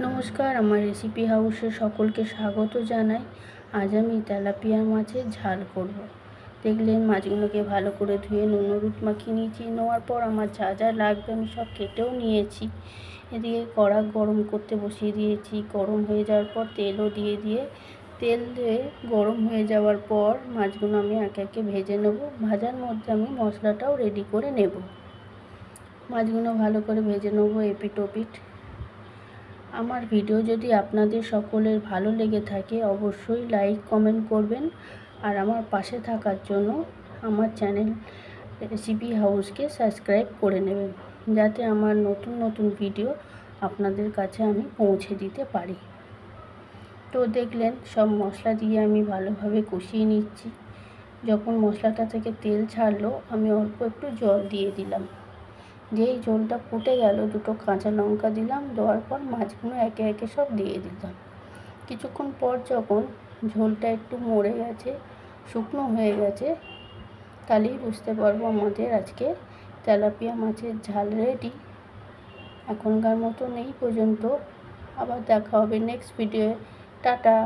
নমস্কার, আমার রেসিপি হাউসে সকলকে স্বাগত জানাই। আজ আমি তেলাপিয়া মাছের ঝাল করব। দেখলেন মাছগুলোকে ভালো করে ধুয়ে নুন হলুদ মাখিয়ে নিয়েছি। নেওয়ার পর আমার যা যা লাগবে আমি সব কেটেও নিয়েছি। এদিকে কড়া গরম করতে বসিয়ে দিয়েছি। গরম হয়ে যাওয়ার পর তেলও দিয়ে তেল দিয়ে গরম হয়ে যাওয়ার পর মাছগুলো আমি একে একে ভেজে নেব। ভাজার মধ্যে আমি মশলাটাও রেডি করে নেব। মাছগুলো ভালো করে ভেজে নেব এপিট ওপিট। আমার ভিডিও যদি আপনাদের সকলের ভালো লেগে থাকে অবশ্যই লাইক কমেন্ট করবেন, আর আমার পাশে থাকার জন্য আমার চ্যানেল রেসিপি হাউসকে সাবস্ক্রাইব করে নেবেন, যাতে আমার নতুন নতুন ভিডিও আপনাদের কাছে আমি পৌঁছে দিতে পারি। তো দেখলেন সব মশলা দিয়ে আমি ভালোভাবে কষিয়ে নিচ্ছি। যখন মশলাটা থেকে তেল ছাড়লো আমি অল্প একটু জল দিয়ে দিলাম। যেই ঝোলটা ফুটে গেল দুটো কাঁচা লঙ্কা দিলাম। দেওয়ার পর মাছগুলো একে একে সব দিয়ে দিলাম। কিছুক্ষণ পর যখন ঝোলটা একটু মরে গেছে, শুকনো হয়ে গেছে, তাহলেই বুঝতে পারবো আমাদের আজকে তেলাপিয়া মাছের ঝাল রেডি। এখনকার মতো এই পর্যন্ত, আবার দেখা হবে নেক্সট ভিডিওয়ে। টাটা।